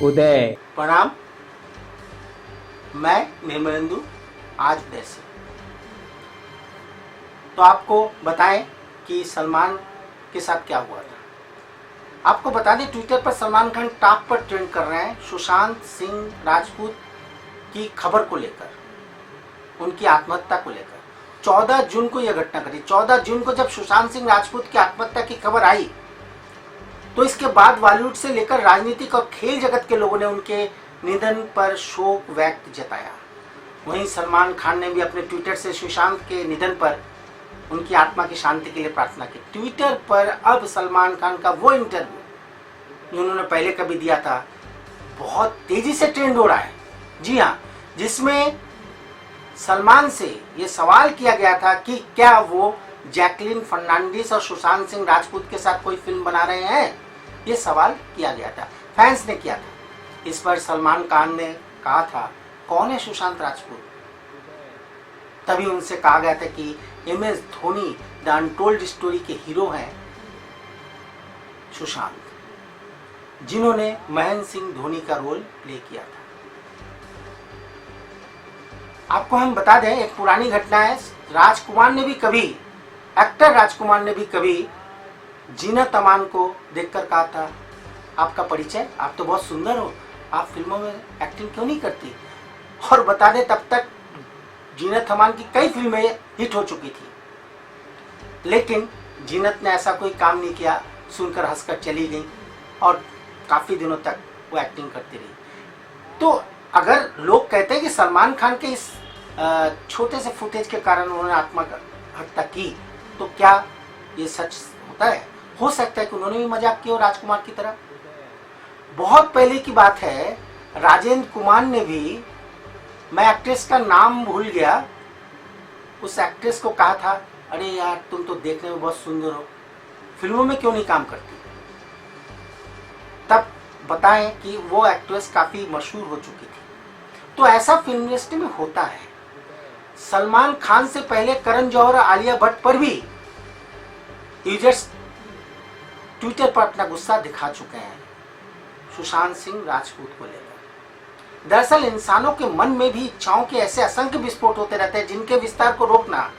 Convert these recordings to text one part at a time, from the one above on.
उदय। प्रणाम। मैं निर्मलेंदु आज उदय से। तो आपको बताएं कि सलमान के साथ क्या हुआ था। आपको बता दें, ट्विटर पर सलमान खान टॉप पर ट्रेंड कर रहे हैं सुशांत सिंह राजपूत की खबर को लेकर, उनकी आत्महत्या को लेकर। 14 जून को यह घटना घटी। 14 जून को जब सुशांत सिंह राजपूत की आत्महत्या की खबर आई तो इसके बाद बॉलीवुड से लेकर राजनीतिक और खेल जगत के लोगों ने उनके निधन पर शोक व्यक्त जताया। वहीं सलमान खान ने भी अपने ट्विटर से सुशांत के निधन पर उनकी आत्मा की शांति के लिए प्रार्थना की। ट्विटर पर अब सलमान खान का वो इंटरव्यू जो उन्होंने पहले कभी दिया था बहुत तेजी से ट्रेंड हो रहा है। जी हाँ, जिसमें सलमान से ये सवाल किया गया था कि क्या वो जैकलीन फर्नांडिस और सुशांत सिंह राजपूत के साथ कोई फिल्म बना रहे हैं। ये सवाल किया गया था, फैंस ने किया था। इस पर सलमान खान ने कहा था, कौन है सुशांत राजपूत। तभी उनसे कहा गया था कि MS Dhoni the untold story के हीरो हैं सुशांत, जिन्होंने महेंद्र सिंह धोनी का रोल प्ले किया था। आपको हम बता दें, एक पुरानी घटना है। एक्टर राजकुमार ने भी कभी जीनत अमान को देखकर कहा था, आपका परिचय, आप तो बहुत सुंदर हो, आप फिल्मों में एक्टिंग क्यों नहीं करती। और बता दें, तब तक जीनत अमान की कई फिल्में हिट हो चुकी थी, लेकिन जीनत ने ऐसा कोई काम नहीं किया, सुनकर हंसकर चली गई और काफ़ी दिनों तक वो एक्टिंग करती रही। तो अगर लोग कहते हैं कि सलमान खान के इस छोटे से फुटेज के कारण उन्होंने आत्महत्या की, तो क्या ये सच होता है? हो सकता है कि उन्होंने भी मजाक किया हो राजकुमार की तरह। बहुत पहले की बात है, राजेंद्र कुमार ने भी, मैं एक्ट्रेस का नाम भूल गया, उस एक्ट्रेस को कहा था, अरे यार तुम तो देखने में बहुत सुंदर हो, फिल्मों में क्यों नहीं काम करती। तब बताएं कि वो एक्ट्रेस काफ़ी मशहूर हो चुकी थी। तो ऐसा फिल्म इंडस्ट्री में होता है। सलमान खान से पहले करण जौहर और आलिया भट्ट पर भी यूजर्स ट्विटर पर अपना गुस्सा दिखा चुके हैं सुशांत सिंह राजपूत को लेकर। दरअसल इंसानों के मन में भी इच्छाओं के ऐसे असंख्य विस्फोट होते रहते हैं जिनके विस्तार को रोकना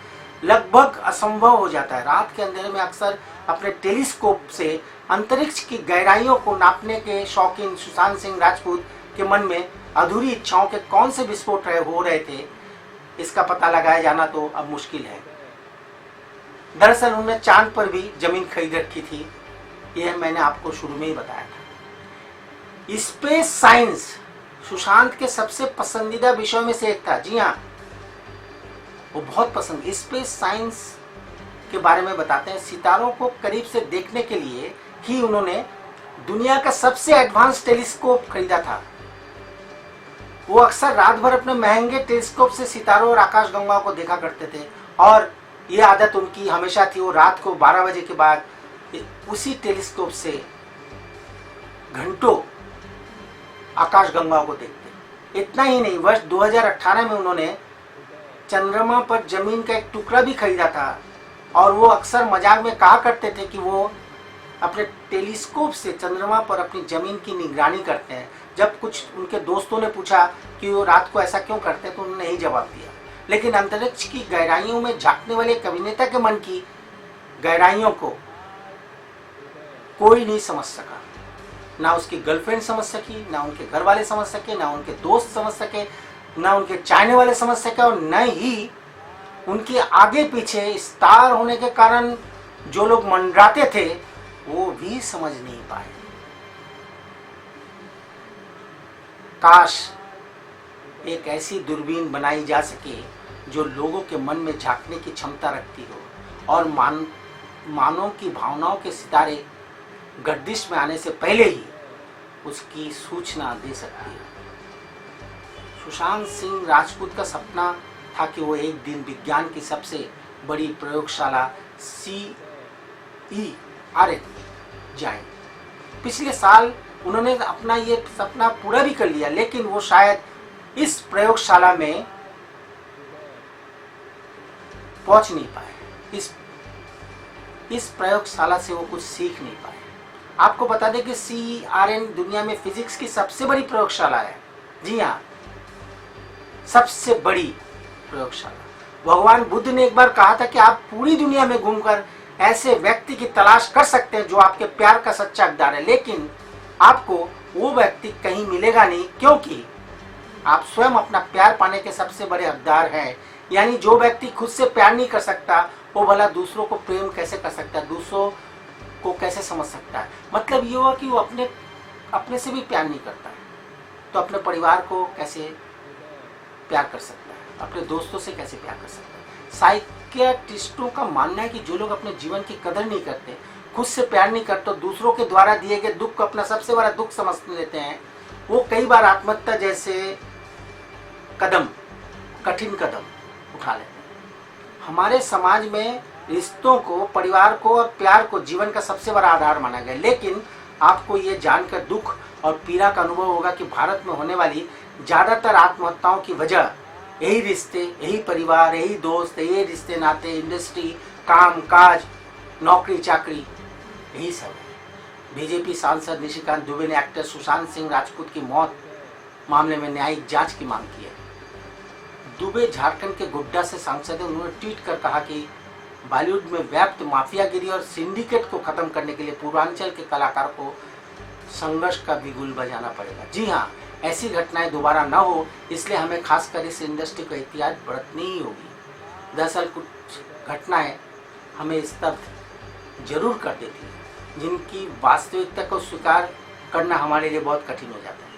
लगभग असंभव हो जाता है। रात के अंधेरे में अक्सर अपने टेलीस्कोप से अंतरिक्ष की गहराइयों को नापने के शौकीन सुशांत सिंह राजपूत के मन में अधूरी इच्छाओं के कौन से विस्फोट हो रहे थे, इसका पता लगाया जाना तो अब मुश्किल है। दरअसल उन्होंने चांद पर भी जमीन खरीद रखी थी, यह मैंने आपको शुरू में ही बताया था। स्पेस साइंस सुशांत के सबसे पसंदीदा विषयों में से एक था। जी हाँ, वो बहुत पसंद। स्पेस साइंस के बारे में बताते हैं। सितारों को करीब से देखने के लिए ही उन्होंने दुनिया का सबसे एडवांस टेलीस्कोप खरीदा था। वो अक्सर रात भर अपने महंगे टेलीस्कोप से सितारों और आकाशगंगाओं को देखा करते थे और ये आदत उनकी हमेशा थी। वो रात को 12 बजे के बाद उसी टेलीस्कोप से घंटों आकाशगंगाओं को देखते। इतना ही नहीं, वर्ष 2018 में उन्होंने चंद्रमा पर जमीन का एक टुकड़ा भी खरीदा था और वो अक्सर मजाक में कहा करते थे कि वो अपने टेलीस्कोप से चंद्रमा पर अपनी जमीन की निगरानी करते हैं। जब कुछ उनके दोस्तों ने पूछा कि वो रात को ऐसा क्यों करते हैं तो उन्होंने यही जवाब दिया। लेकिन अंतरिक्ष की गहराइयों में झांकने वाले एक अभिनेता के मन की गहराइयों को कोई नहीं समझ सका। ना उसकी गर्लफ्रेंड समझ सकी, ना उनके घर वाले समझ सके, ना उनके दोस्त समझ सके, ना उनके चाहने वाले समझ सके और न ही उनके आगे पीछे स्टार होने के कारण जो लोग मंडराते थे वो भी समझ नहीं पाए। काश एक ऐसी दूरबीन बनाई जा सके जो लोगों के मन में झांकने की क्षमता रखती हो और मानव की भावनाओं के सितारे गर्दिश में आने से पहले ही उसकी सूचना दे सकती है। सुशांत सिंह राजपूत का सपना था कि वो एक दिन विज्ञान की सबसे बड़ी प्रयोगशाला CERN जाएं। पिछले साल उन्होंने अपना ये सपना पूरा भी कर लिया, लेकिन वो शायद इस प्रयोगशाला में पहुंच नहीं पाए। इस प्रयोगशाला से वो कुछ सीख नहीं पाए। आपको बता दें कि CERN दुनिया में फिजिक्स की सबसे बड़ी प्रयोगशाला है। जी हाँ, सबसे बड़ी प्रयोगशाला। भगवान बुद्ध ने एक बार कहा था कि आप पूरी दुनिया में घूमकर ऐसे व्यक्ति की तलाश कर सकते हैं जो आपके प्यार का सच्चा हकदार है, लेकिन आपको वो व्यक्ति कहीं मिलेगा नहीं, क्योंकि आप स्वयं अपना प्यार पाने के सबसे बड़े हकदार हैं। यानी जो व्यक्ति खुद से प्यार नहीं कर सकता, वो भला दूसरों को प्रेम कैसे कर सकता है, दूसरों को कैसे समझ सकता है। मतलब ये हुआ कि वो अपने से भी प्यार नहीं करता है, तो अपने परिवार को कैसे प्यार कर सकता है, अपने दोस्तों से कैसे प्यार कर सकता है। साइकियाट्रिस्टों का मानना है कि जो लोग अपने जीवन की कदर नहीं करते, खुद से प्यार नहीं करते, दूसरों के द्वारा दिए गए दुख को अपना सबसे बड़ा दुख समझ लेते हैं, वो कई बार आत्महत्या जैसे कठिन कदम उठा लेते हैं। हमारे समाज में रिश्तों को, परिवार को और प्यार को जीवन का सबसे बड़ा आधार माना गया, लेकिन आपको ये जानकर दुख और पीड़ा का अनुभव होगा कि भारत में होने वाली ज़्यादातर आत्महत्याओं की वजह यही रिश्ते, यही परिवार, यही दोस्त, यही रिश्ते नाते, इंडस्ट्री, काम काज, नौकरी चाकरी, यही सब है। बीजेपी सांसद निशिकांत दुबे ने एक्टर सुशांत सिंह राजपूत की मौत मामले में न्यायिक जांच की मांग की है। दुबे झारखंड के गोड्डा से सांसद हैं। उन्होंने ट्वीट कर कहा कि बॉलीवुड में व्याप्त माफियागिरी और सिंडिकेट को खत्म करने के लिए पूर्वांचल के कलाकार को संघर्ष का बिगुल बजाना पड़ेगा। जी हाँ, ऐसी घटनाएं दोबारा न हो, इसलिए हमें खासकर इस इंडस्ट्री को एहतियात बरतनी ही होगी। दरअसल कुछ घटनाएं हमें स्तब्ध जरूर कर देती हैं, जिनकी वास्तविकता को स्वीकार करना हमारे लिए बहुत कठिन हो जाता है।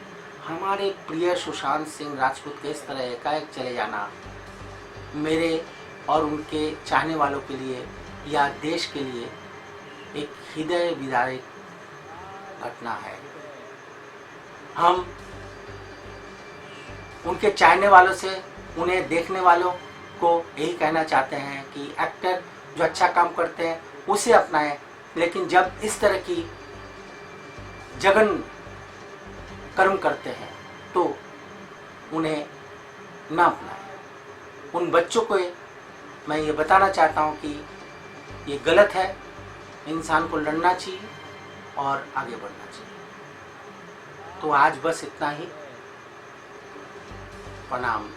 हमारे प्रिय सुशांत सिंह राजपूत के इस तरह एकाएक चले जाना मेरे और उनके चाहने वालों के लिए या देश के लिए एक हृदय विदारक घटना है। हम उनके चाहने वालों से, उन्हें देखने वालों को यही कहना चाहते हैं कि एक्टर जो अच्छा काम करते हैं उसे अपनाएं, लेकिन जब इस तरह की जघन कर्म करते हैं तो उन्हें ना अपनाएं। उन बच्चों को मैं ये बताना चाहता हूँ कि ये गलत है, इंसान को लड़ना चाहिए और आगे बढ़ना चाहिए। तो आज बस इतना ही। प्रणाम।